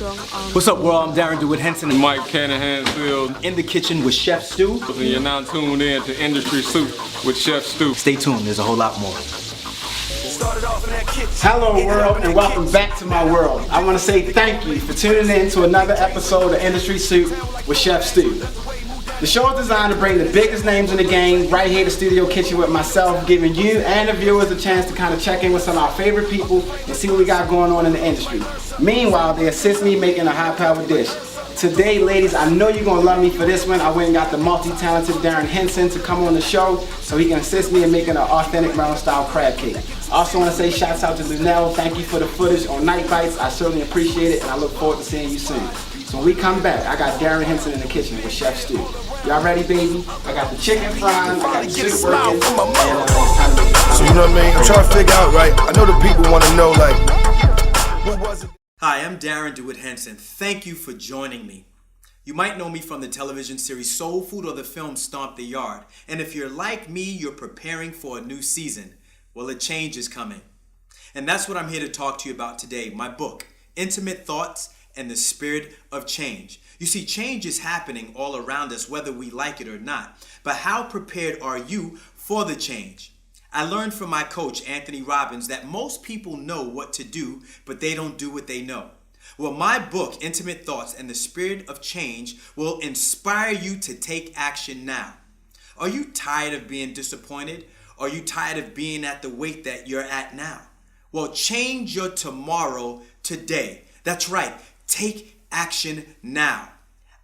What's up, world? I'm Darrin Henson and Mike Handz in the kitchen with Chef Stu. And you're now tuned in to Industry Soup with Chef Stu. Stay tuned, there's a whole lot more. Hello world and welcome back to my world. I want to say thank you for tuning in to another episode of Industry Soup with Chef Stu. The show is designed to bring the biggest names in the game right here in the studio kitchen with myself, giving you and the viewers a chance to kind of check in with some of our favorite people and see what we got going on in the industry. Meanwhile, they assist me making a high-powered dish. Today, ladies, I know you're going to love me for this one. I went and got the multi-talented Darrin Henson to come on the show so he can assist me in making an authentic Maryland-style crab cake. I also want to say shouts out to Lunel. Thank you for the footage on Night Bites. I certainly appreciate it, and I look forward to seeing you soon. So when we come back, I got Darrin Henson in the kitchen with Chef Stu. Y'all ready, baby? I got the chicken frying, I got the soup working, and so you know what I mean? I'm trying to figure out, right? I know the people want to know, like, what was it? Hi, I'm Darrin Henson. Thank you for joining me. You might know me from the television series Soul Food or the film Stomp The Yard. And if you're like me, you're preparing for a new season. Well, a change is coming. And that's what I'm here to talk to you about today. My book, Intimate Thoughts and the Spirit of Change. You see, change is happening all around us, whether we like it or not. But how prepared are you for the change? I learned from my coach, Anthony Robbins, that most people know what to do, but they don't do what they know. Well, my book, Intimate Thoughts and the Spirit of Change, will inspire you to take action now. Are you tired of being disappointed? Are you tired of being at the weight that you're at now? Well, change your tomorrow today. That's right. Take action now.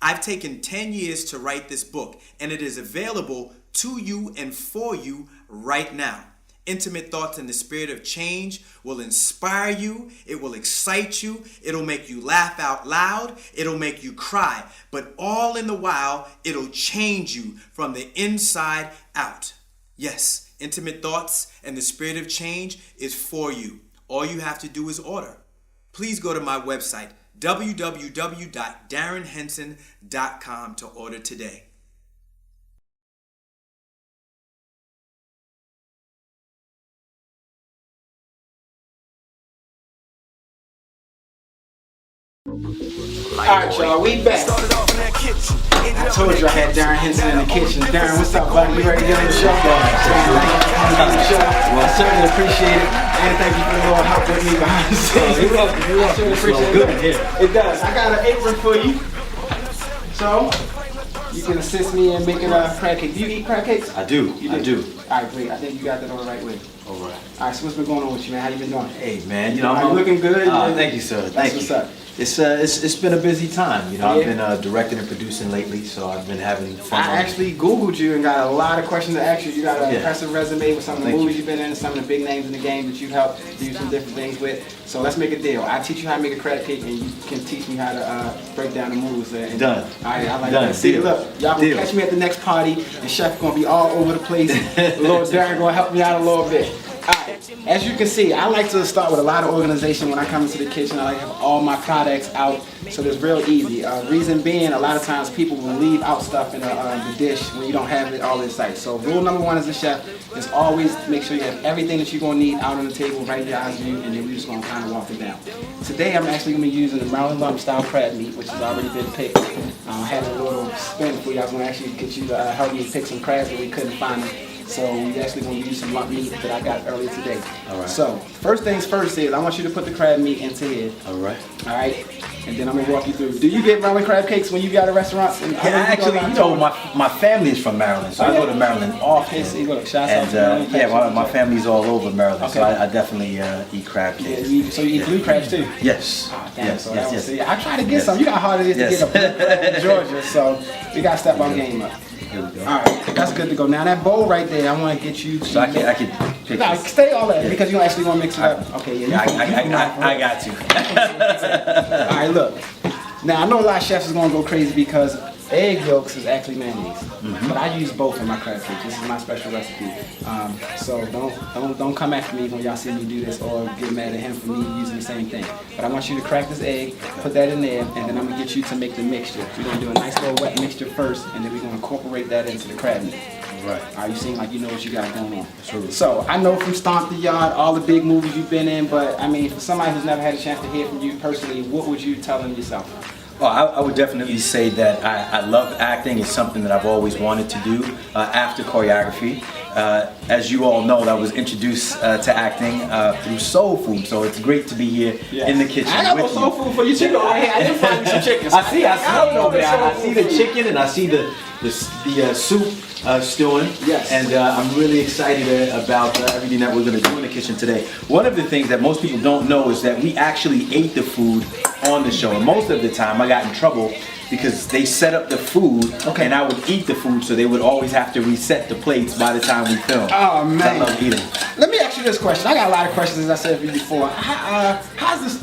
I've taken 10 years to write this book, and it is available to you and for you right now. Intimate Thoughts and the Spirit of Change will inspire you, it will excite you, it'll make you laugh out loud, it'll make you cry, but all in the while, it'll change you from the inside out. Yes, Intimate Thoughts and the Spirit of Change is for you. All you have to do is order. Please go to my website, www.darrinhenson.com to order today. alright, y'all, we back. I told you I had Darrin Henson in the kitchen. Darrin, what's up, buddy? You ready to get on the show? Well, I certainly appreciate it. And thank you for the little help with me behind the scenes. You're welcome. I certainly appreciate Good it. in here. It does. I got an apron for you. So, you can assist me in making a crab cake. Do you eat crab cakes? I do. I do. Alright, great. I think you got that all the right way. All right. Alright, so what's been going on with you, man? How you been doing? Hey, man. You know, Are you looking good? Thank you, sir. Thank you. What's up? It's been a busy time. You know, Yeah. I've been directing and producing lately, so I've been having fun. I actually Googled you and got a lot of questions to ask you. You got an Yeah. impressive resume with some of the Thank movies you. you've been in, some of the big names in the game that you've helped do some different things with. So let's make a deal. I teach you how to make a crab cake, and you can teach me how to break down the moves. And, Done. All right, I like Done. that. See, Deal. look, y'all gonna Deal. catch me at the next party. The chef gonna be all over the place. Lord Darren gonna help me out a little bit. Alright, as you can see, I like to start with a lot of organization when I come into the kitchen. I like to have all my products out, so it's real easy. Reason being, a lot of times people will leave out stuff in the dish when you don't have it all in sight. So rule number one as a chef is always make sure you have everything that you're going to need out on the table right behind you, and then we're just going to kind of walk it down. Today I'm actually going to be using the Maryland lump style crab meat, which has already been picked. I had a little spin for you. I was going to actually get you to help me pick some crabs, but we couldn't find them. So we're actually going to use some lump meat that I got earlier today. All right. So first things first is I want you to put the crab meat into here. All right. All right. And then I'm going to walk you through. Do you get Maryland crab cakes when you got a restaurant? Yeah, actually, you know, my family is from Maryland, so I go to Maryland often. So you go to shots And my family's all over Maryland, so I definitely eat crab cakes. So you eat blue crabs too? Yes. Oh, damn, Yes. so Yes. yes. Yes. I try to get some. You know how hard it is to get a blue crab in Georgia, so we got to step our game up. Here we go. All right, that's good to go. Now that bowl right there, I want to get you. So I can pick No, this. stay all that because you actually want to mix it up. Okay, yeah. I got you. All right, look. Now I know a lot of chefs is gonna go crazy because egg yolks is actually mayonnaise, but I use both in my crab cake. This is my special recipe. So don't come after me when y'all see me do this or get mad at him for me using the same thing. But I want you to crack this egg, put that in there, and then I'm gonna get you to make the mixture. We're gonna do a nice little wet mixture first, and then we're gonna incorporate that into the crab meat. Right. You seem like you know what you got going on. True. So I know from Stomp The Yard, all the big movies you've been in, but I mean, for somebody who's never had a chance to hear from you personally, what would you tell them yourself? Well, I would definitely say that I love acting. It's something that I've always wanted to do after choreography. As you all know, I was introduced to acting through soul food, so it's great to be here in the kitchen. I got no soul food for you chicken over here. I didn't find you some chicken. I see the chicken and I see the soup stewing. Yes. And I'm really excited about everything that we're going to do in the kitchen today. One of the things that most people don't know is that we actually ate the food on the show. And most of the time I got in trouble because they set up the food and I would eat the food, so they would always have to reset the plates by the time we filmed. Oh man, I love eating. Let me ask you this question. I got a lot of questions, as I said before. How does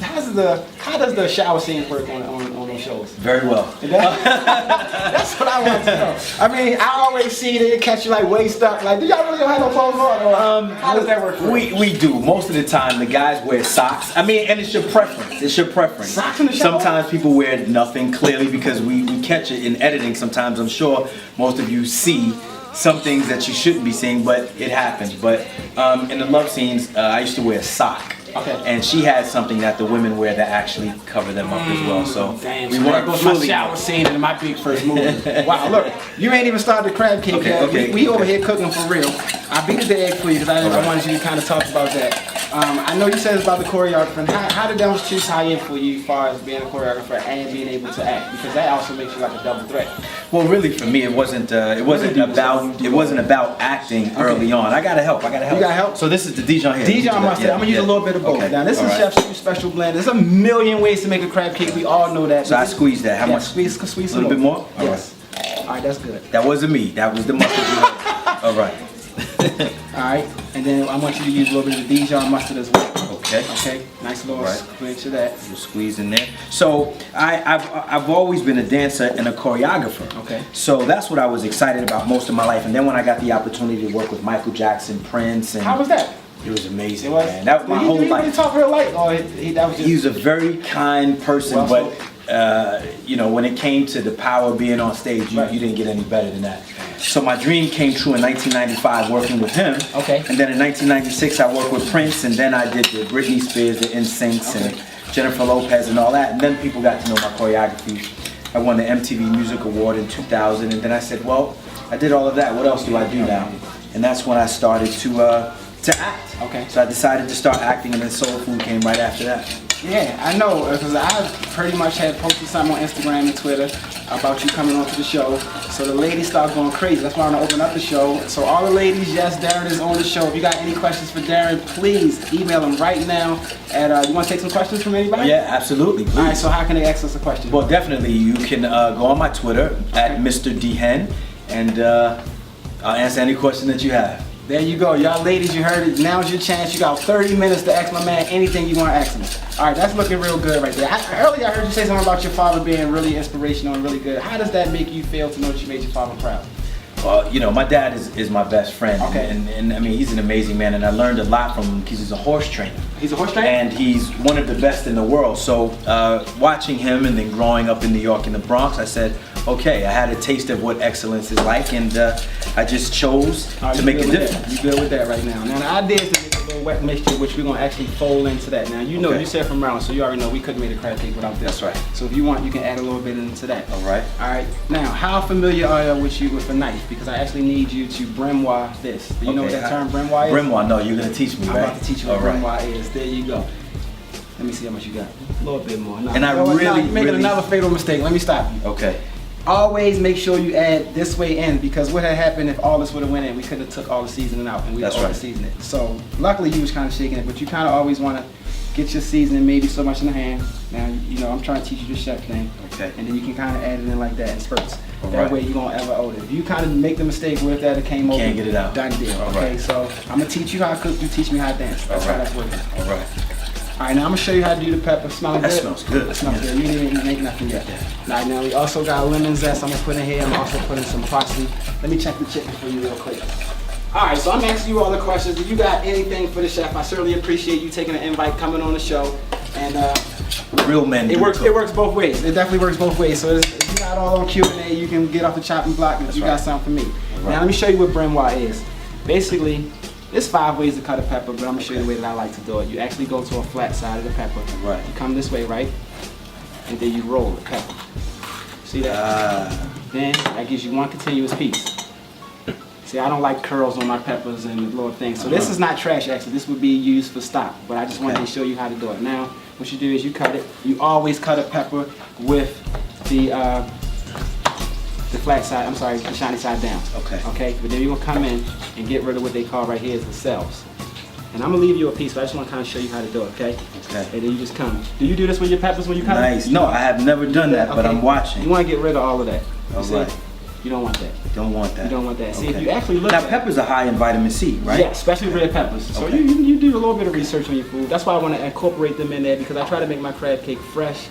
the shower scene work on those shows? Very well. That's what I want to know. I mean, I always see they catch you like waist up. Like, do y'all really don't have no clothes on? Or how does that work? We do. Most of the time, the guys wear socks. I mean, and it's your preference. It's your preference. Socks in the shower? Sometimes people wear nothing, clearly, because we catch it in editing. Sometimes I'm sure most of you see some things that you shouldn't be seeing, but it happens. But in the love scenes, I used to wear a sock. Okay. And she had something that the women wear that actually cover them up as well. So damn, we so weren't that goes my fully. shower scene in my big first movie. Wow, look, you ain't even started the crab cake yet. Okay. We over here cooking for real. I beat the egg for you because I wanted you to kind of talk about that. I know you said it's about the choreographer. And how did those two tie in for you as far as being a choreographer and being able to act? Because that also makes you like a double threat. Well, really, for me, it wasn't about acting early on. I gotta help. You got help? So this is the Dijon here. Dijon mustard. I'm gonna use a little bit of both. Okay. Now this is Chef Stu's special blend. There's a million ways to make a crab cake. We all know that. So I squeeze that. How much? Squeeze A some little bit more? Yes. All right, that's good. That wasn't me. That was the mustard. All right. Alright, and then I want you to use a little bit of Dijon mustard as well. Okay. Okay, nice little squinch of that. We'll squeeze in there. So I've always been a dancer and a choreographer. Okay. So that's what I was excited about most of my life. And then when I got the opportunity to work with Michael Jackson, Prince, and how was that? it was amazing, It was? man. That was my whole life. Did he talk real light? Or that was just... He was a very kind person, but you know, when it came to the power of being on stage, you didn't get any better than that. So my dream came true in 1995 working with him. Okay. And then in 1996 I worked with Prince, and then I did the Brittany Spears, the NSYNCs, and Jennifer Lopez and all that. And then people got to know my choreography. I won the MTV Music Award in 2000, and then I said, well, I did all of that. What else do I do now? And that's when I started to act. Okay. So I decided to start acting, and then Soul Food came right after that. Yeah, I know, because I pretty much had posted something on Instagram and Twitter about you coming onto the show. So the ladies start going crazy. That's why I'm going to open up the show. So all the ladies, yes, Darren is on the show. If you got any questions for Darren, please email him right now. And you want to take some questions from anybody? Yeah, absolutely. Please. All right, so how can they ask us a question? Well, definitely. You can go on my Twitter at Mr. D Hen, and I'll answer any question that you have. There you go, y'all ladies, you heard it. Now's your chance. You got 30 minutes to ask my man anything you want to ask him. All right, that's looking real good right there. Earlier I heard you say something about your father being really inspirational and really good. How does that make you feel to know that you made your father proud? Well, you know, my dad is my best friend. Okay. And I mean, he's an amazing man, and I learned a lot from him because he's a horse trainer. He's a horse trainer? And he's one of the best in the world. So watching him and then growing up in New York in the Bronx, I said, okay, I had a taste of what excellence is like, and I just chose to make a difference. You good with that right now. Now the idea is to make a little wet mixture, which we're going to actually fold into that. Now you know, you said from Maryland, so you already know we couldn't make a crab cake without this. That's right. So if you want, you can add a little bit into that. All right. All right. Now, how familiar are you with a knife? Because I actually need you to brimoire this. Do you know what that term brimoire is? Brimoire, no, you're going to teach me, I'm right? about to teach you what brimoire is. There you go. Let me see how much you got. A little bit more. No, And you're making another fatal mistake. Let me stop you. Okay. Always make sure you add this way in, because what had happened if all this would have went in, we could have took all the seasoning out and we would have seasoned it. So luckily you was kind of shaking it, but you kind of always want to get your seasoning maybe so much in the hand. Now, you know, I'm trying to teach you the chef thing. Okay. And then you can kind of add it in like that in spurts. All that way you won't ever owe it. If you kind of make the mistake with that, it came over. Can't get it out. Done deal. All okay, right. so I'm going to teach you how to cook, you teach me how to dance. That's how that's working. All right. All right, now I'm gonna show you how to do the pepper. Smelling That good? smells good. That smells good. You didn't even make nothing yet. All right, now we also got lemon zest. I'm gonna put in here. I'm also putting some parsley. Let me check the chicken for you real quick. All right, so I'm asking you all the questions. Do you got anything for the chef? I certainly appreciate you taking an invite, coming on the show, and Real men. it works. It works both ways. It definitely works both ways. So if you're not all on Q&A, you can get off the chopping block if you got something for me. Now let me show you what Brenoir is. Basically, there's 5 ways to cut a pepper, but I'm gonna show you the way that I like to do it. You actually go to a flat side of the pepper. Right. You come this way, right? And then you roll the pepper. See that? Then that gives you one continuous piece. See, I don't like curls on my peppers and little things. So this is not trash, actually. This would be used for stock, but I just wanted to show you how to do it. Now, what you do is you cut it. You always cut a pepper with the flat side, I'm sorry, the shiny side down. Okay. Okay, but then you're gonna come in and get rid of what they call right here is the cells. And I'm gonna leave you a piece, but I just wanna kind of show you how to do it, okay? Okay. And then you just come. Do you do this with your peppers when you cut Nice. them? No, I have never done that, but I'm watching. You wanna get rid of all of that. You see? Alright. You don't want that. Don't want that. You don't want that. See, Okay. if you actually look Now, at peppers are high in vitamin C, right? Yeah, especially red peppers. So Okay. you do a little bit of research on your food. That's why I want to incorporate them in there, because I try to make my crab cake fresh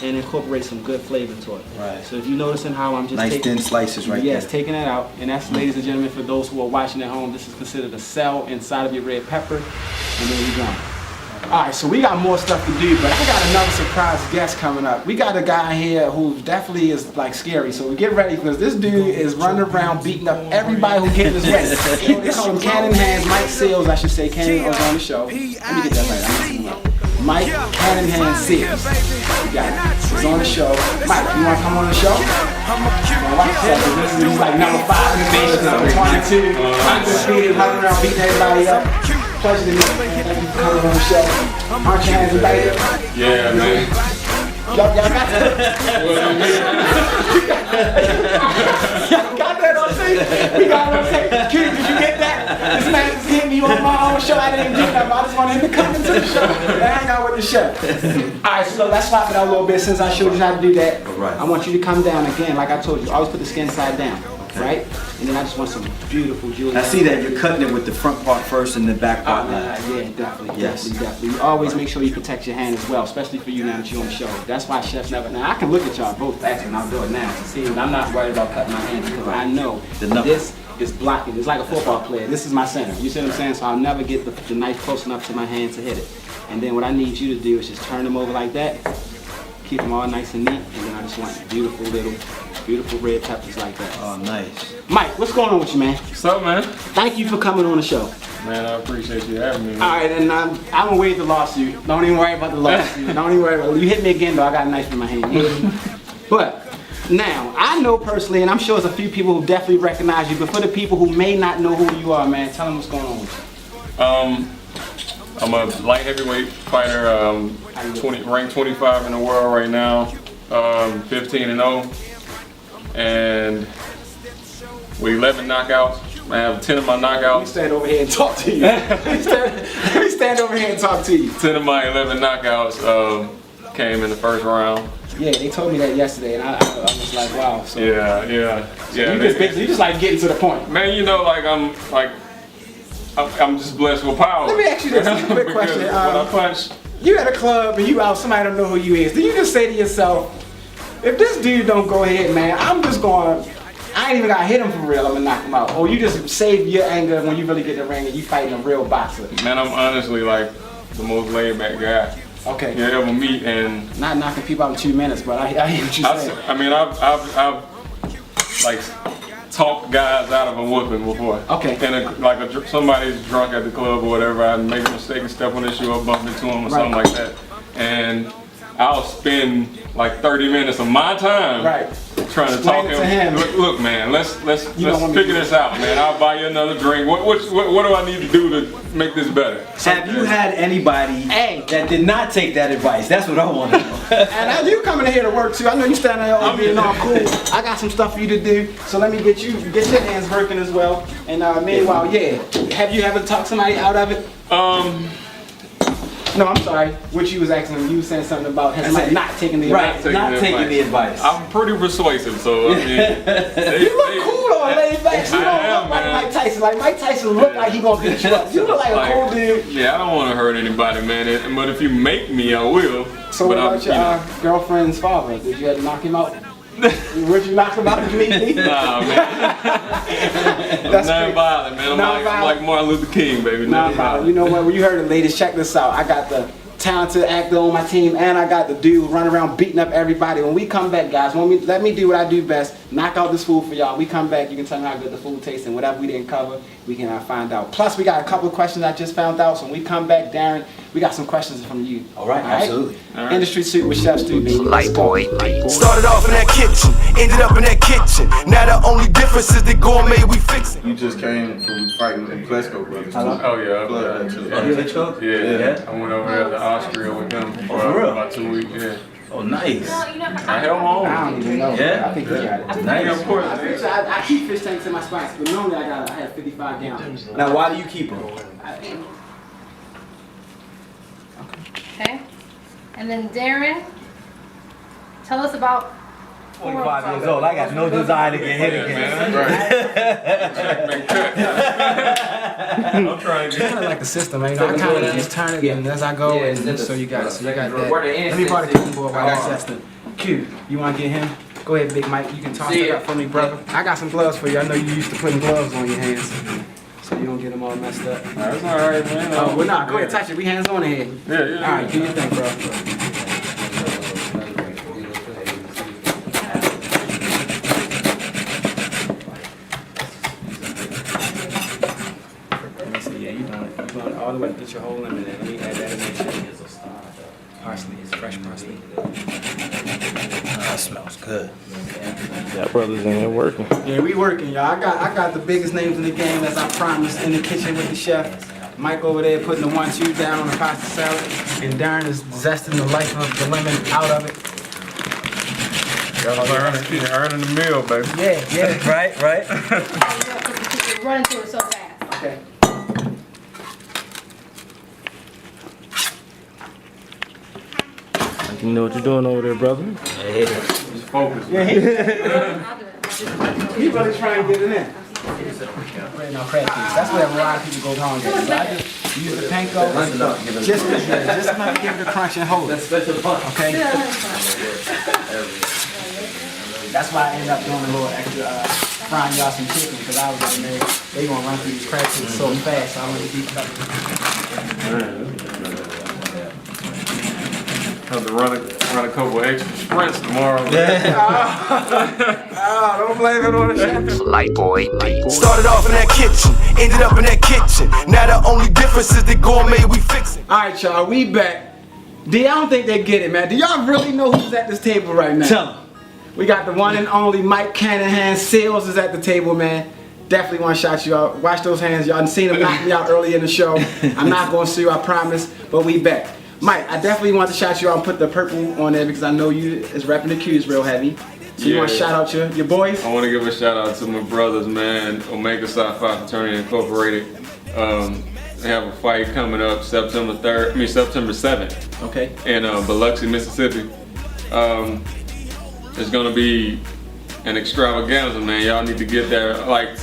and incorporate some good flavor to it. Right. So if you noticing how I'm just Nice taking, thin slices right yes, there. taking that out. And that's, ladies and gentlemen, for those who are watching at home, this is considered a cell inside of your red pepper. And then you're gone. All right, so we got more stuff to do, but I got another surprise guest coming up. We got a guy here who definitely is like scary, so get ready, because this dude is running around beating up everybody who gets his way. You know, they call him Cannon Handz, Mike Seals, I should say. Cannon was on the show. Let me get that right. I'm messing up. Mike Cannon Handz Seals. You got it. He's on the show. Mike, you want to come on the show? Well, watch yourself, 'cause this is like number 5 in the nation, number 22. Undefeated, running around beating everybody up. Pleasure to meet you, man. Thank you for coming on the show. Aren't your hands invited? Yeah, man. Y'all got that? Y'all got that on tape? We got it on tape. Kid, did you get that? This man just hit me on my own show. I didn't do nothing. I just wanted him to come into the show and hang out with the chef. Alright, so let's swap it out a little bit since I showed you how to do that. Right. I want you to come down again, like I told you. Always put the skin side down. Right? And then I just want some beautiful jewelry. I see that you're cutting it with the front part first and the back part last. Yeah, definitely, Yes. definitely. You always make sure you protect your hand as well, especially for you now that you're on the show. That's why chefs never. Now I can look at y'all both fast and I'll do it now. See, and I'm not worried about cutting my hands because I know this is blocking. It's like a football player. This is my center. You see what I'm saying? So I'll never get the knife close enough to my hand to hit it. And then what I need you to do is just turn them over like that. Keep them all nice and neat, and then I just want beautiful red peppers like that. Oh, nice. Mike, what's going on with you, man? What's up, man? Thank you for coming on the show. Man, I appreciate you having me. All right, and I'm gonna waive the lawsuit. Don't even worry about the lawsuit. Don't even worry about it. You hit me again, though. I got a knife in my hand. But now, I know personally, and I'm sure there's a few people who definitely recognize you, but for the people who may not know who you are, man, tell them what's going on with you. I'm a light heavyweight fighter, ranked 25 in the world right now, 15-0, and with 11 knockouts. I have 10 of my Let me knockouts. stand over here and talk to you. Let me stand over here and talk to you. 10 of my 11 knockouts came in the first round. Yeah, they told me that yesterday, and I was like, wow. So, Yeah. you just like getting to the point. Man, you know, I'm just blessed with power. Let me ask you this quick question. When I punch, You at a club and you out, somebody don't know who you is. Do you just say to yourself, if this dude don't go ahead, man, I'm just going, I ain't even gotta hit him for real, I'm gonna knock him out. Or you just save your anger when you really get in the ring and you fighting a real boxer. man, I'm honestly like the most laid back guy Okay. you ever meet, and Not knocking people out in 2 minutes, but I hear what you're saying. I mean, I've like talked guys out of a whooping before. Okay. And somebody's drunk at the club or whatever, I make a mistake and step on their shoe or bump into them or something like that, and I'll spend like 30 minutes of my time trying to Explain talk it to him. Look, man, let's don't want me figure to- this out, man. I'll buy you another drink. What do I need to do to make this better? Have you had anybody that did not take that advice? That's what I want to know. And you coming in here to work too. I know you standing there all being all cool. I got some stuff for you to do, so let me get your hands working as well. And meanwhile, have you ever talked somebody out of it? No, I'm sorry. What you was asking, you was saying something about somebody not taking the advice. Not taking the advice. I'm pretty persuasive, so I mean, You look cool though, laid back. You don't look like Mike Tyson. Like Mike Tyson look like he gonna beat you up. You look like a cool dude. Yeah, I don't want to hurt anybody, man. But if you make me, I will. So what about your girlfriend's father? Did you have to knock him out? Would you knock him out completely? Nah, man. That's non-violent, man. I'm like Martin Luther King, baby. Non-violent. You know what? When you heard it, ladies, check this out. I got the talented actor on my team, and I got the dude running around beating up everybody. When we come back, guys, let me do what I do best. Knock out this food for y'all. We come back, you can tell me how good the food tastes, and whatever we didn't cover, we can find out. Plus, we got a couple of questions I just found out. So when we come back, Darren, we got some questions from you. All right, absolutely. All right? Industry Suit with Chef Stu, baby. Light boy. Started off in that kitchen, ended up in that kitchen. Now the only difference is the gourmet we fix it. You just came from fighting the Klesko brothers. Oh yeah, Yeah. I went over there to Austria with them for for real? about 2 weeks. Yeah. Oh, nice. I held my own. I don't even know. Yeah? I think you got it. Nice. Yeah, of course. I keep fish tanks in my spots, but normally I have 55 gallons. Now, why do you keep them? Okay. And then Darren, tell us about 45 years old. I got no desire to get hit again. I'm trying to Kind of like the system, man. I kind of just turn it and as I go, and so you got it. So you got that. Let me borrow the cutting board while that's testing. Q, you want to get him? Go ahead, Big Mike. You can toss it up for me, brother. I got some gloves for you. I know you used to putting gloves on your hands, so you don't get them all messed up. That's all right, man. Oh, well, nah. Go ahead, touch it. We hands on here. Yeah. All right, do your thing, bro. All the way, get your whole lemon in. Let me add that in there. Parsley, it's fresh parsley. That smells good. That brother's in there working. Yeah, we working, y'all. I got the biggest names in the game, as I promised, in the kitchen with the chef. Mike over there putting the 1-2 down on the pasta salad, and Darren is zesting the life of the lemon out of it. Earning the meal, baby. Yeah. Right. You're running through it so fast. Okay. You know what you're doing over there, brother? Just focus. Yeah, I'll do it. he really trying to get it in. Right now, crab cakes. That's where a lot of people go wrong. I just use the panko just enough to give it a crunch and hold it. Okay? That's why I ended up doing a little extra frying y'all some chicken, because I was like, man, they gonna run through these crab cakes so fast, so I want to be covered. Have to run a couple extra sprints tomorrow. Don't blame it on the chef. Light boy. Started off in that kitchen, ended up in that kitchen. Now the only difference is the gourmet we fix it. Alright, y'all, we back. I don't think they get it, man. Do y'all really know who's at this table right now? Tell them. We got the one and only Mike Handz Sales is at the table, man. Definitely want to shout you out. Watch those hands. Y'all done seen him knock me out early in the show. I'm not going to sue you, I promise, but we back. Mike, I definitely want to shout you out and put the purple on there because I know you is repping the Q's real heavy. So you want to shout out your boys? I want to give a shout out to my brothers, man. Omega Psi Phi Fraternity Incorporated. They have a fight coming up September 7th. Okay. In Biloxi, Mississippi. It's gonna be an extravaganza, man. Y'all need to get there. Like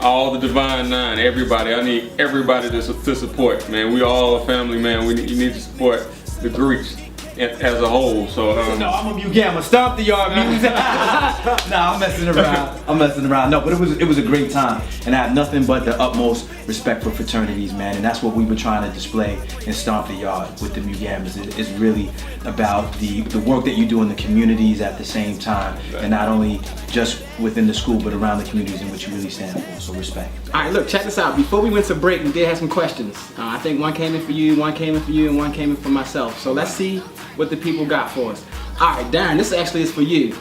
all the Divine Nine, everybody. I need everybody to support, man. We all a family, man. You need to support the Greeks as a whole. So No, I'm a Mugama. Stomp the Yard music. Nah, I'm messing around. No, but it was a great time, and I have nothing but the utmost respect for fraternities, man. And that's what we were trying to display in Stomp the Yard with the Mugamas. It's really about the work that you do in the communities at the same time, and not only just within the school, but around the communities in which you really stand for. So respect. All right, look, check this out. Before we went to break, we did have some questions. I think one came in for you, one came in for you, and one came in for myself. So let's see what the people got for us. All right, Darren, this actually is for you.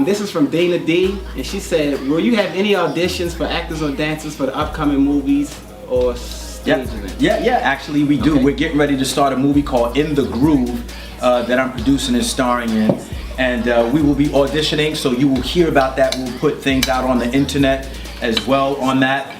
This is from Dana D, and she said, will you have any auditions for actors or dancers for the upcoming movies or stage events? Yeah, actually we do. Okay. We're getting ready to start a movie called In the Groove that I'm producing and starring in. And we will be auditioning, so you will hear about that. We'll put things out on the internet as well on that.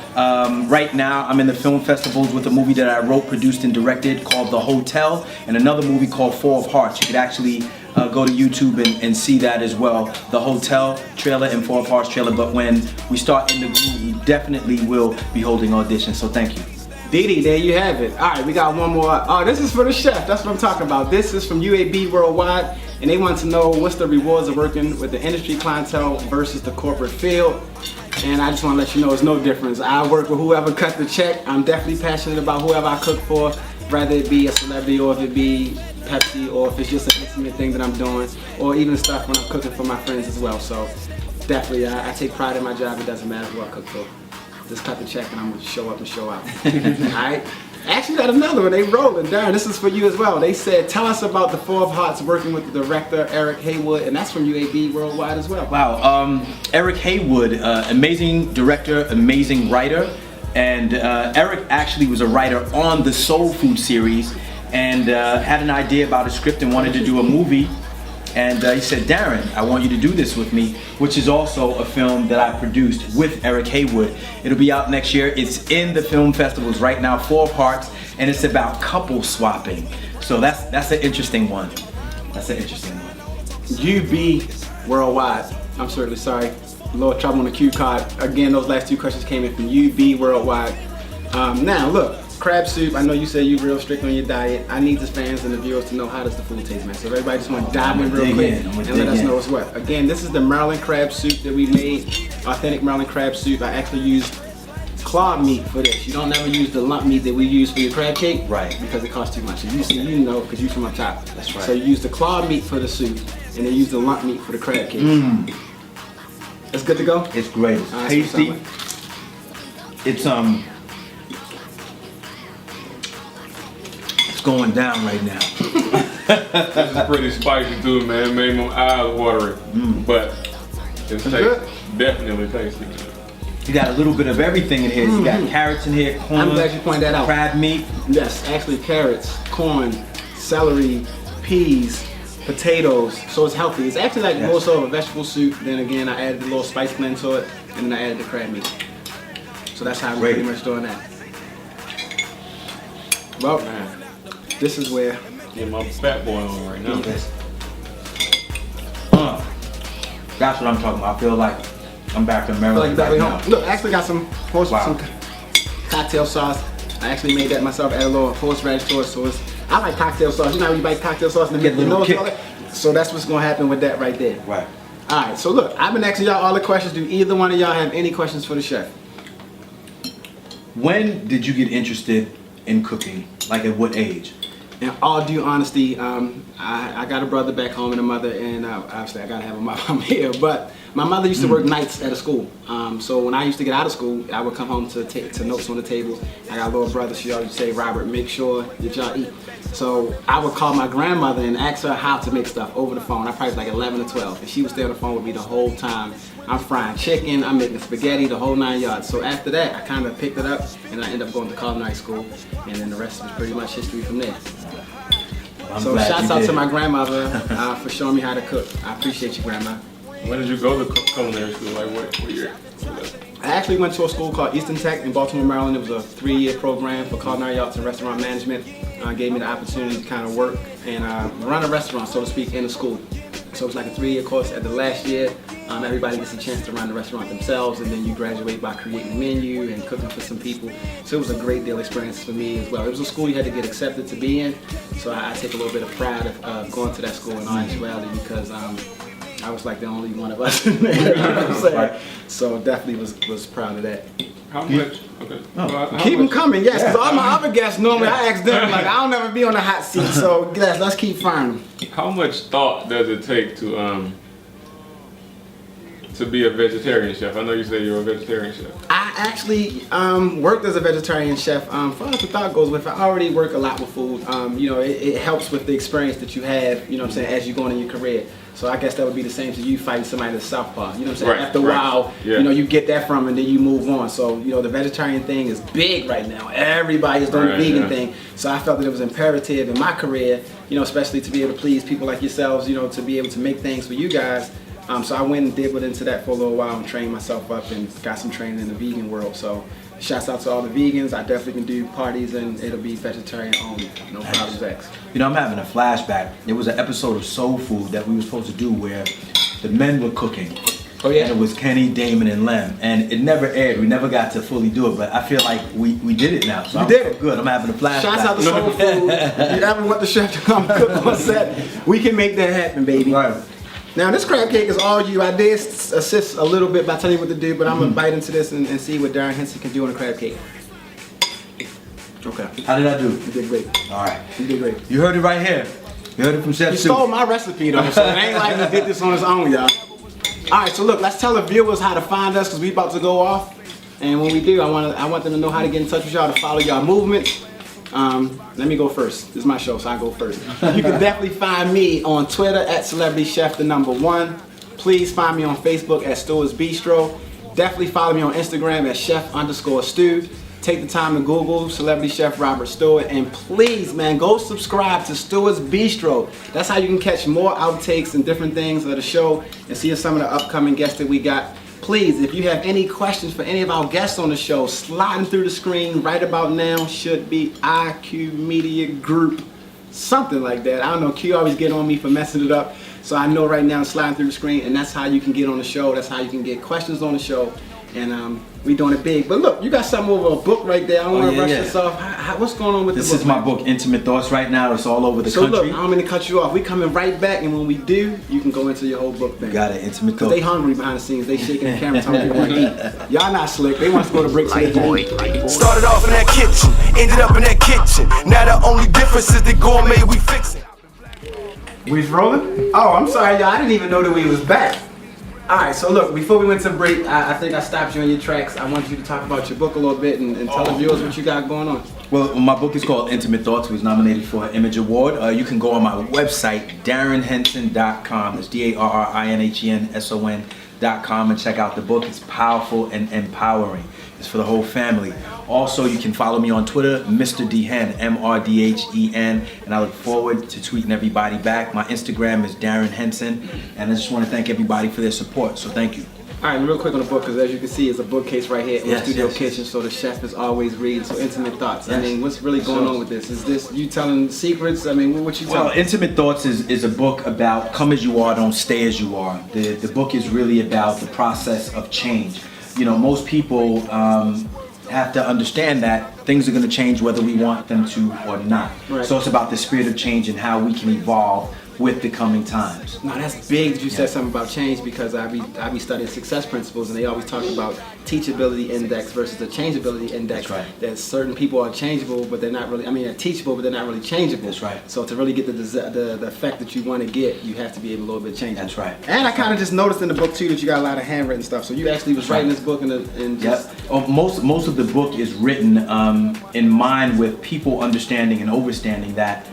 Right now, I'm in the film festivals with a movie that I wrote, produced, and directed called The Hotel, and another movie called Four of Hearts. You could actually go to YouTube and see that as well. The hotel trailer and 4 Parts trailer, but when we start in the groove, we definitely will be holding auditions, so thank you. Didi, there you have it. All right, we got one more. Oh, this is for the chef. That's what I'm talking about. This is from UAB Worldwide, and they want to know what's the rewards of working with the industry clientele versus the corporate field. And I just want to let you know, it's no difference. I work with whoever cut the check. I'm definitely passionate about whoever I cook for, whether it be a celebrity or if it be Pepsi or if it's just an intimate thing that I'm doing, or even stuff when I'm cooking for my friends as well. So definitely, I take pride in my job. It doesn't matter who I cook for. Just cut the check and I'm gonna show up and show out. Alright? Actually got another one, they rolling. Darren, this is for you as well. They said, tell us about the 4 of Hearts working with the director, Eric Haywood, and that's from UAB Worldwide as well. Wow, Eric Haywood, amazing director, amazing writer, and Eric actually was a writer on the Soul Food series and had an idea about a script and wanted to do a movie. And he said, Darren, I want you to do this with me, which is also a film that I produced with Eric Haywood. It'll be out next year. It's in the film festivals right now, 4 Parts, and it's about couple swapping. So that's an interesting one. That's an interesting one. UB Worldwide. I'm certainly sorry. A little trouble on the cue card. Again, those last 2 questions came in from UB Worldwide. Now, look. Crab soup, I know you say you're real strict on your diet. I need the fans and the viewers to know how does the food taste, man. So everybody just want to dive in real quick and let us know what's what. Again, this is the Maryland crab soup that we made. Authentic Maryland crab soup. I actually used claw meat for this. You don't never use the lump meat that we use for your crab cake. Right. Because it costs too much. And you know, because you're from up top. That's right. So you use the claw meat for the soup and then use the lump meat for the crab cake. It's good to go? It's great. It's tasty. It's going down right now. This is pretty spicy too, man. It made my eyes watering. But it's definitely tasty. You got a little bit of everything in here. You got carrots in here, corn. I'm glad you pointed that out. Crab meat. Yes, actually carrots, corn, celery, peas, potatoes. So it's healthy. It's actually like more so of a vegetable soup. Then again, I added a little spice blend to it, and then I added the crab meat. So that's how we're pretty much doing that. Well, this is where Get my fat boy on right now. That's what I'm talking about. I feel like I'm back in Maryland right now. Look, I actually got some cocktail sauce. I actually made that myself. Add a little horseradish to it. So I like cocktail sauce. You know how you like cocktail sauce and then get the nose on it? So that's what's gonna happen with that right there. Right. Alright, so look, I've been asking y'all all the questions. Do either one of y'all have any questions for the chef? When did you get interested in cooking? Like at what age? In all due honesty, I got a brother back home and a mother, and obviously I gotta have a mom here. But my mother used to work nights at a school. So when I used to get out of school, I would come home to notes on the table. I got a little brother. She always say, Robert, make sure that y'all eat. So I would call my grandmother and ask her how to make stuff over the phone. I probably was like 11 or 12, and she would stay on the phone with me the whole time. I'm frying chicken, I'm making spaghetti, the whole 9 yards. So after that, I kind of picked it up, and I ended up going to culinary school, and then the rest was pretty much history from there. So shouts out to my grandmother for showing me how to cook. I appreciate you, Grandma. When did you go to culinary school? Like what year? I actually went to a school called Eastern Tech in Baltimore, Maryland. It was a 3-year program for culinary arts and restaurant management. Gave me the opportunity to kind of work and run a restaurant, so to speak, in the school. So it's like a 3-year course. At the last year, everybody gets a chance to run the restaurant themselves, and then you graduate by creating a menu and cooking for some people. So it was a great deal experience for me as well. It was a school you had to get accepted to be in, so I take a little bit of pride of going to that school in all actuality because I was like the only one of us in there. You know what I'm saying? Right. So definitely was proud of that. How much? Okay. Well, keep them coming, yes, because all my other guests normally I ask them, like, I don't ever be on the hot seat, so yes, let's keep firing them. How much thought does it take to be a vegetarian chef? I know you say you're a vegetarian chef. I actually worked as a vegetarian chef. Far as the thought goes with, I already work a lot with food. You know, it helps with the experience that you have, you know what I'm saying, as you're going in your career. So I guess that would be the same to you fighting somebody that's southpaw. You know what I'm saying? Right, After a while, you know, you get that from and then you move on. So, you know, the vegetarian thing is big right now. Everybody's doing the vegan thing. So I felt that it was imperative in my career, you know, especially to be able to please people like yourselves, you know, to be able to make things for you guys. So I went and dabbled into that for a little while and trained myself up and got some training in the vegan world. So Shouts out to all the vegans. I definitely can do parties and it'll be vegetarian only. No problems, X. You know, I'm having a flashback. There was an episode of Soul Food that we were supposed to do where the men were cooking. Oh yeah? And it was Kenny, Damon, and Lem. And it never aired. We never got to fully do it, but I feel like we did it now. So You I'm did it. good. I'm having a flashback. Shouts out to Soul Food. If you ever want the chef to come cook on set, we can make that happen, baby. Right. Now this crab cake is all you. I did assist a little bit by telling you what to do, but I'm gonna bite into this and see what Darrin Henson can do on a crab cake. Okay. How did I do? You did great. All right. You did great. You heard it right here. You heard it from Chef You Stewart. stole my recipe though, so it ain't like he did this on his own, y'all. Alright, so look, let's tell the viewers how to find us because we about to go off. And when we do, I want them to know how to get in touch with y'all, to follow y'all movements. Let me go first. This is my show, so I go first. You can definitely find me on Twitter at CelebrityChef1. Please find me on Facebook at Stewart's Bistro. Definitely follow me on Instagram at Chef_Stew. Take the time to Google Celebrity Chef Robert Stewart, and please, man, go subscribe to Stewart's Bistro. That's how you can catch more outtakes and different things of the show and see some of the upcoming guests that we got. Please, if you have any questions for any of our guests on the show, sliding through the screen right about now should be IQue Media Group, something like that. I don't know, Q always get on me for messing it up, so I know right now it's sliding through the screen, and that's how you can get on the show. That's how you can get questions on the show. And we doing it big. But look, you got something over a book right there. I don't want to rush this off. What's going on with this the book? This is my book, Intimate Thoughts, right now. It's all over the country. So look, I don't mean to cut you off. We coming right back, and when we do, you can go into your whole book thing. Got it, Intimate Because Thoughts. they hungry behind the scenes. They shaking the camera telling people to eat. Y'all not slick. They want us to go to break so they can eat. Started off in that kitchen, ended up in that kitchen. Now the only difference is the gourmet we fix it. We's rolling? Oh, I'm sorry, y'all. I didn't even know that we was back. Alright, so look, before we went to break, I think I stopped you on your tracks. I want you to talk about your book a little bit and tell the viewers what you got going on. Well, my book is called Intimate Thoughts. It was nominated for an Image Award. You can go on my website, DarrinHenson.com. It's DarrinHenson.com, and check out the book. It's powerful and empowering. It's for the whole family. Also, you can follow me on Twitter, Mr. Dhen, MRDHEN, and I look forward to tweeting everybody back. My Instagram is Darrin Henson, and I just want to thank everybody for their support, so thank you. Alright, and real quick on the book, because as you can see, it's a bookcase right here in the studio yes. kitchen, so the chef is always reading. So Intimate Thoughts. Yes. I mean, what's really going on with this? Is this you telling secrets? I mean, what you telling? Well, Intimate Thoughts is a book about come as you are, don't stay as you are. The book is really about the process of change. You know, most people have to understand that things are going to change whether we want them to or not. Right. So it's about the spirit of change and how we can evolve with the coming times. No, that's big that you said something about change, because I be studying success principles, and they always talk about teachability index versus the changeability index. That's right. That certain people are changeable, but they're not really, they're teachable, but they're not really changeable. That's right. So to really get the effect that you want to get, you have to be able a little bit changeable. That's right. And I kind of just noticed in the book too that you got a lot of handwritten stuff. So you actually was writing this book and just... Yep. Oh, most of the book is written in mind with people understanding and understanding that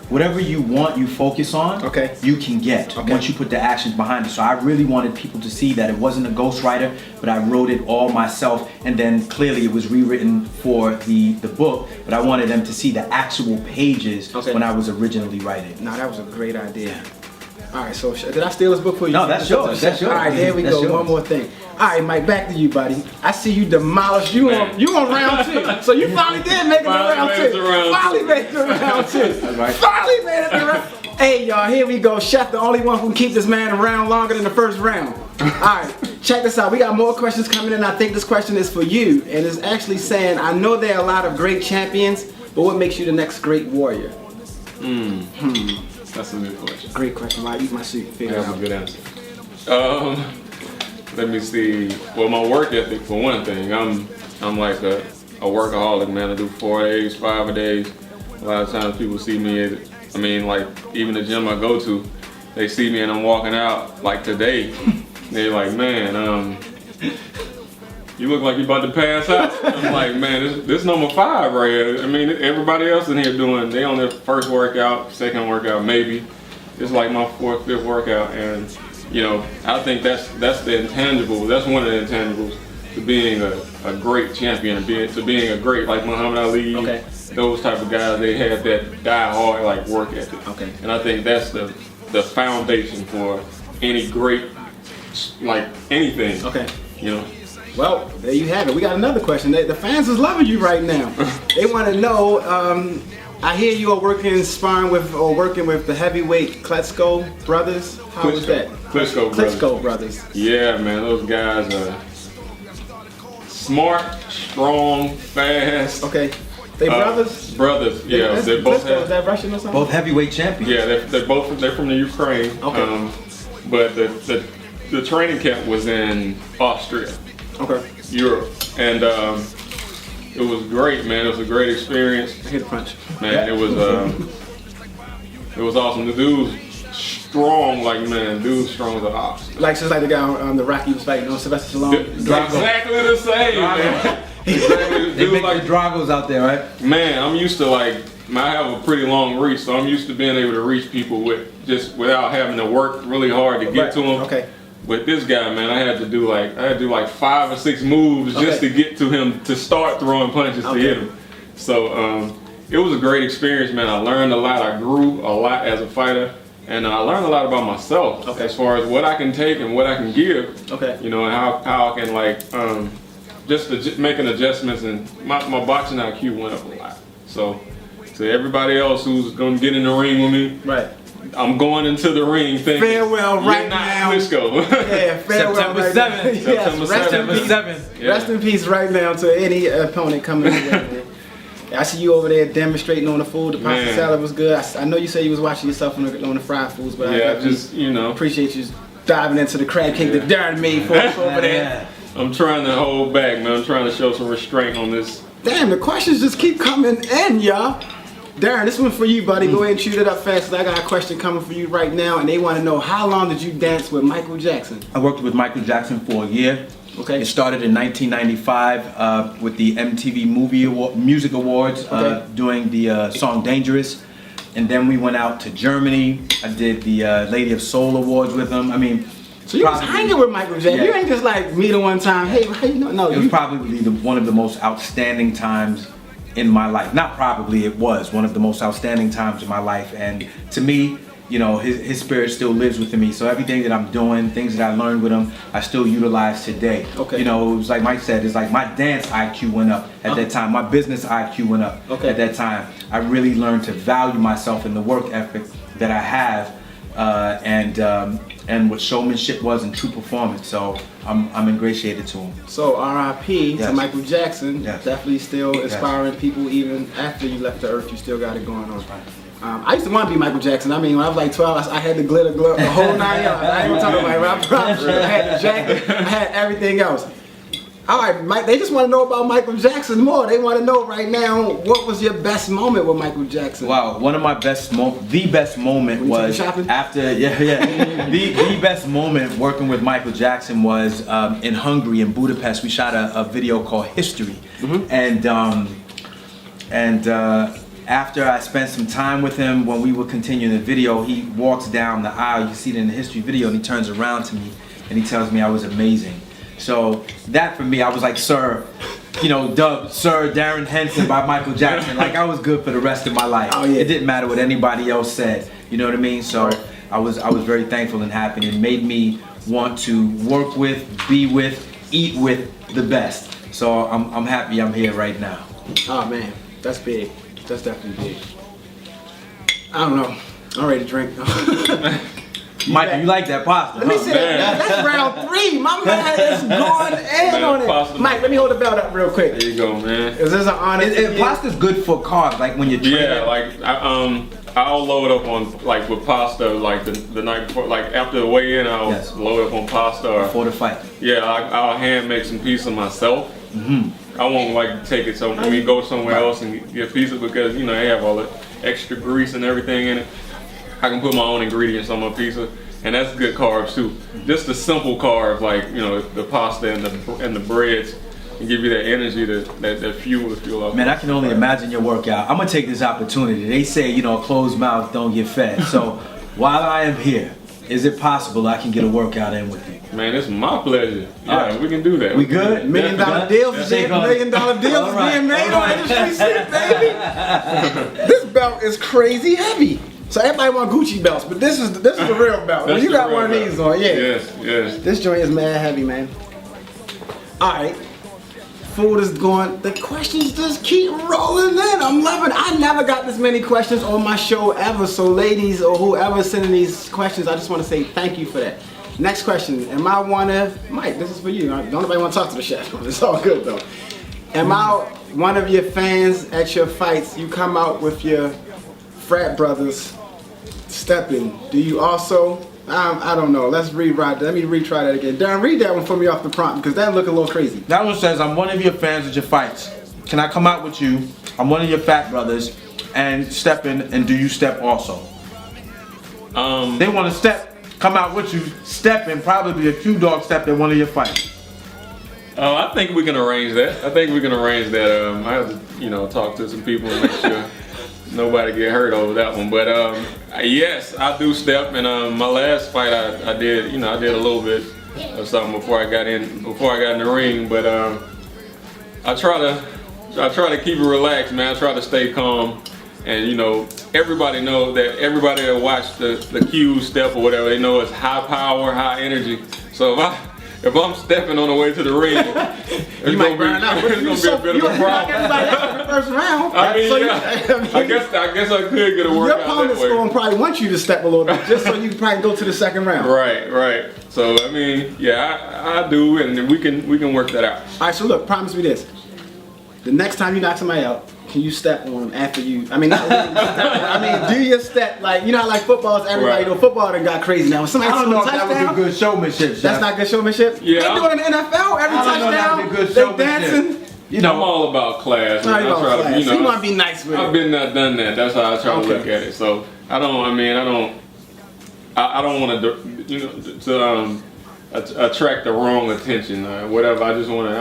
whatever you want, you focus on, you can get once you put the actions behind it. So I really wanted people to see that it wasn't a ghostwriter, but I wrote it all myself, and then clearly it was rewritten for the book, but I wanted them to see the actual pages when I was originally writing. No, that was a great idea. All right, so did I steal this book for you? No, that's yours. That's yours. All right, there we go. One more thing. All right, Mike, back to you, buddy. I see you demolished. You on round two. So you finally did make it to round two. Finally made it to round two. Finally made it to round. Hey, y'all, here we go. Chef, the only one who can keep this man around longer than the first round. All right, check this out. We got more questions coming in. I think this question is for you, and it's actually saying, I know there are a lot of great champions, but what makes you the next great warrior? That's a good question. Great question. Why eat my soup? Figure it That's a out. good answer. Let me see. Well, my work ethic for one thing. I'm like a workaholic, man. I do 4 days, 5 days. A lot of times people see me at, like even the gym I go to, they see me and I'm walking out like today. They're like, man, you look like you about to pass out. I'm like, man, this number 5 right here. Everybody else in here they on their first workout, second workout, maybe. It's like my 4th, 5th workout, and I think that's the intangible. That's one of the intangibles to being a great champion, to being a great like Muhammad Ali. Those type of guys, they have that die hard like work ethic. And I think that's the foundation for any great like anything. Well, there you have it. We got another question. The fans is loving you right now. They want to know. I hear you are working with the heavyweight Klitschko brothers. How was that? Klitschko brothers. Yeah, man, those guys are smart, strong, fast. Okay. They brothers? Brothers, yeah. They both Klitschko, is that Russian or something? Both heavyweight champions. Yeah, they're from the Ukraine. Okay. But the training camp was in Austria. Okay. Europe. And it was great, man. It was a great experience. Hit a punch. Man, it was awesome. The dude's strong, dude's strong as an ox. Just like the guy on the Rocky was fighting on Sylvester Salon. Exactly the same, man. Exactly. They make the Dragos out there, right? Man, I'm used to I have a pretty long reach, so I'm used to being able to reach people without having to work really hard to get to them. Okay. With this guy, man, I had to do 5 or 6 moves just to get to him to start throwing punches to hit him. So it was a great experience, man. I learned a lot. I grew a lot as a fighter, and I learned a lot about myself as far as what I can take and what I can give. Okay. You know, and how I can just making adjustments, and my boxing IQ went up a lot. So to everybody else who's gonna get in the ring with me, right? I'm going into the ring thinking, farewell right not now. Klitschko. Yeah, farewell September right 7th. now. Yes, September 7th. Yeah. Rest in peace right now to any opponent coming in there. I see you over there demonstrating on the food. The pasta salad was good. I know you said you was watching yourself on the fried foods, but I just appreciate you diving into the crab cake that Darren made for us over there. I'm trying to hold back, man. I'm trying to show some restraint on this. Damn, the questions just keep coming in, y'all. Darren, this one for you, buddy. Go ahead and shoot it up fast, 'cause I got a question coming for you right now, and they want to know, how long did you dance with Michael Jackson? I worked with Michael Jackson for a year. Okay. It started in 1995 with the MTV Music Awards, doing the song Dangerous. And then we went out to Germany. I did the Lady of Soul Awards with him. I mean, so you was hanging with Michael Jackson. Yeah. You ain't just meet him one time, hey, how you know? No, it was probably one of the most outstanding times in my life. Not probably, it was one of the most outstanding times in my life. And to me, his spirit still lives within me. So everything that I'm doing, things that I learned with him, I still utilize today. Okay. It was like Mike said, it's like my dance IQ went up at that time. My business IQ went up at that time. I really learned to value myself and the work ethic that I have, and what showmanship was and true performance. So I'm ingratiated to him. So R.I.P. to Michael Jackson. Yes. Definitely still inspiring people even after you left the earth. You still got it going on. I used to want to be Michael Jackson. I mean, when I was like 12, I had the glitter glove, the whole 9 yards. I ain't gonna talk about it, but I promise you, I had the jacket, I had everything else. All right, Mike, they just want to know about Michael Jackson more. They want to know right now, what was your best moment with Michael Jackson? Wow, one of my best the best moment was after, the best moment working with Michael Jackson was in Hungary, in Budapest. We shot a video called History. After I spent some time with him, when we were continuing the video, he walks down the aisle. You see it in the History video, and he turns around to me and he tells me I was amazing. So that for me, I was like, sir, dubbed Sir Darrin Henson by Michael Jackson. Like, I was good for the rest of my life. Oh, yeah. It didn't matter what anybody else said. You know what I mean? So I was very thankful and happy. It made me want to work with, be with, eat with the best. So I'm happy I'm here right now. Oh man, that's big. That's definitely big. I don't know. I'm ready to drink. Mike, you like that pasta? Let me say that's round 3. My man is going in on it. Mike, let me hold the belt up real quick. There you go, man. Is this an honor? Pasta's good for carbs, like when you're training. Yeah, I'll load up on with pasta the night before, after the weigh-in. I'll load up on pasta before the fight. Yeah, I'll hand make some pizza myself. I won't take it go somewhere else and get pizza because they have all the extra grease and everything in it. I can put my own ingredients on my pizza, and that's good carbs too. Just the simple carbs the pasta and the breads, and give you that energy that fuel up. Man, I can only imagine your workout. I'm gonna take this opportunity. They say closed mouths don't get fed. So while I am here, is it possible I can get a workout in with you? Man, it's my pleasure. Yeah, we can do that. We good? $1 million deals is being made on Industry Suit, baby. This belt is crazy heavy. So everybody want Gucci belts, but this is the real belt. When you got one of these on, Yes. This joint is mad heavy, man. Alright. Food is going. The questions just keep rolling in. I'm loving it. I never got this many questions on my show ever. So ladies or whoever's sending these questions, I just want to say thank you for that. Next question. Am I one of Mike? This is for you. Don't nobody want to talk to the chef. It's all good though. Am I one of your fans at your fights? You come out with your frat brothers stepping. Do you also? I don't know. Let's rewrite that. Let me retry that again. Darren, read that one for me off the prompt because that look a little crazy. That one says, I'm one of your fans at your fights. Can I come out with you? I'm one of your fat brothers and step in, and do you step also? They want to step, come out with you, step in, probably a Q-Dog step in one of your fights. I think we can arrange that. I I have to, talk to some people and make sure nobody get hurt over that one. But yes, I do step. And my last fight, I did a little bit of something before I got in the ring. But I try to keep it relaxed, man. I try to stay calm. And everybody knows that everybody that watched the Q step or whatever, they know it's high power, high energy. So if I'm stepping on the way to the ring, it's gonna be a bit of a problem. First round. I guess I could get a workout. Your opponent's going to probably want you to step a little bit just so you can probably go to the second round. Right. So I do, and we can work that out. All right. So look, promise me this: the next time you knock somebody out, can you step on them after you? I mean, not really step, do your step like how like football's everybody do. Football done got crazy now. When somebody I don't know if touchdown, that would be good showmanship. That's not good showmanship. Yeah, they do it in the NFL. Every touchdown, they dancing. I'm all about class. Not about class. You want to be nice with it. I've been there, done that. That's how I try to look at it. So I don't want to attract the wrong attention or whatever. I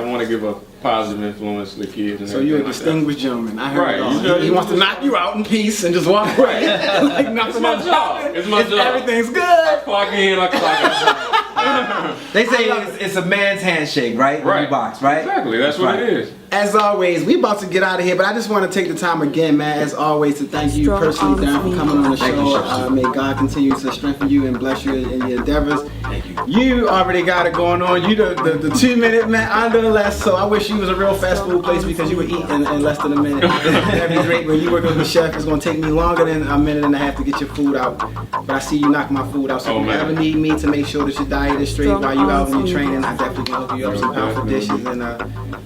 want to give a positive influence to the kids. And so you're a distinguished gentleman. I heard it all. He wants to knock you out in peace and just walk away. Like it's my job. It's my job. Everything's good. I clock in, I clock out. They say it's a man's handshake, right? When you box, right? Exactly. That's what it is. As always, we about to get out of here, but I just want to take the time again, man, as always, to thank you personally, Darren, for coming on the show. May God continue to strengthen you and bless you in your endeavors. Thank you. You already got it going on. You the 2-minute man under the less, so I wish you was a real fast food place because you would eat in less than a minute. That'd be great. When you work with a chef, it's going to take me longer than a minute and a half to get your food out. But I see you knock my food out, so if you ever need me to make sure that your diet is straight while you out in your training, I definitely can hook you up some powerful dishes and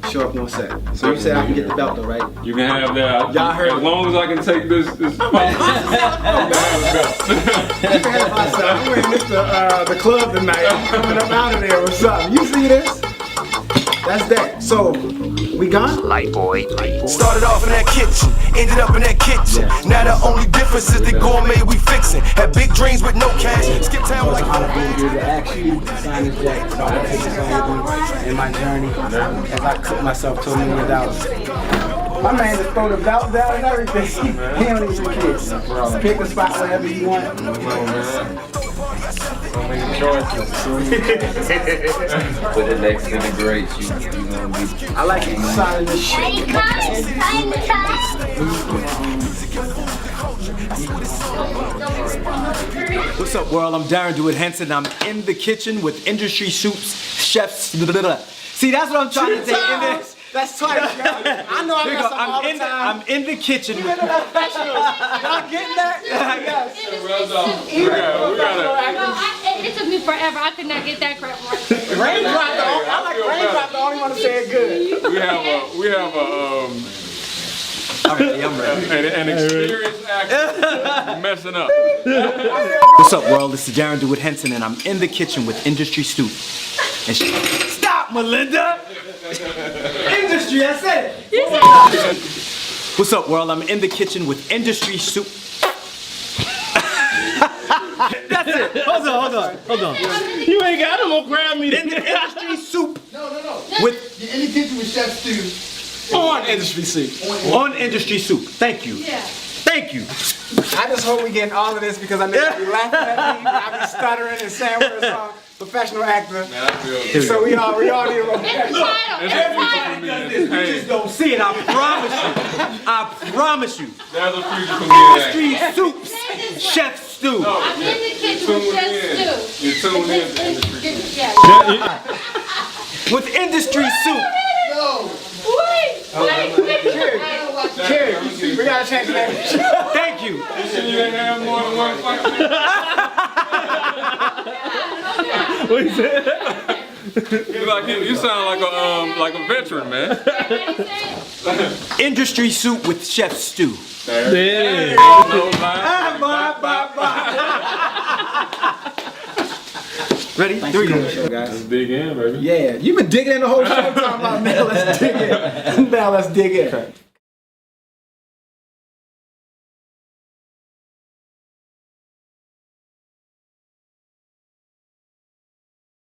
show up on set. So you said I can get the belt though, right? You can have that. Y'all heard as long as I can take this fight. You can have myself. I'm wearing this to the club tonight. I'm coming up out of there or something. You see this? That's that. So, we gone? Light boy. Started off in that kitchen, ended up in that kitchen. Now the only difference is the gourmet we fixing. Had big dreams with no cash. Skip town like to ask you to sign this jacket so I can take this on in my journey as I cook myself to $1 million. My man just throw the belt down and everything. He don't even care. Pick a spot wherever you want. For the next integrate, you gonna be. I like you signing this shit. What's up, world? I'm Darrin Henson. I'm in the kitchen with Industry Soup's chefs. See, that's what I'm trying to say. That's twice, yo. I know I got some all the time. I'm in the kitchen. Y'all getting that? Yes. It took me forever. I could not get that crap right. Raindrop, I like Raindrop. The only one to say it good. We have an experienced actor messing up. What's up, world? This is Darrin Henson, and I'm in the kitchen with Industry Soup. And stop, Melinda! Industry, I said it. What's up, world? I'm in the kitchen with Industry Soup. That's it. Hold on. You ain't got no more grab me. Industry Soup. No. With You're in the kitchen with Chef Stew. On Industry Soup. On Industry Soup. Thank you. Yeah. Thank you. I just hope we getting all of this because I know you be laughing at me. I be stuttering and saying we're a professional actor. So we all need a roll. You just don't see it. I promise you. There's a future comedian. Industry Soup's Chef Stew. I'm in the kitchen with Chef Stew. You're tuned in to Industry Soup. Yeah. with industry soup. Cheers. We gotta change the name. Thank you. You didn't have more than one fight. What you said? You sound like a veteran, man. Industry soup with Chef Stew. Yeah. Ready? 3. Let's dig in, baby. Yeah, you've been digging in the whole show talking about, man, let's dig in. Now let's dig in.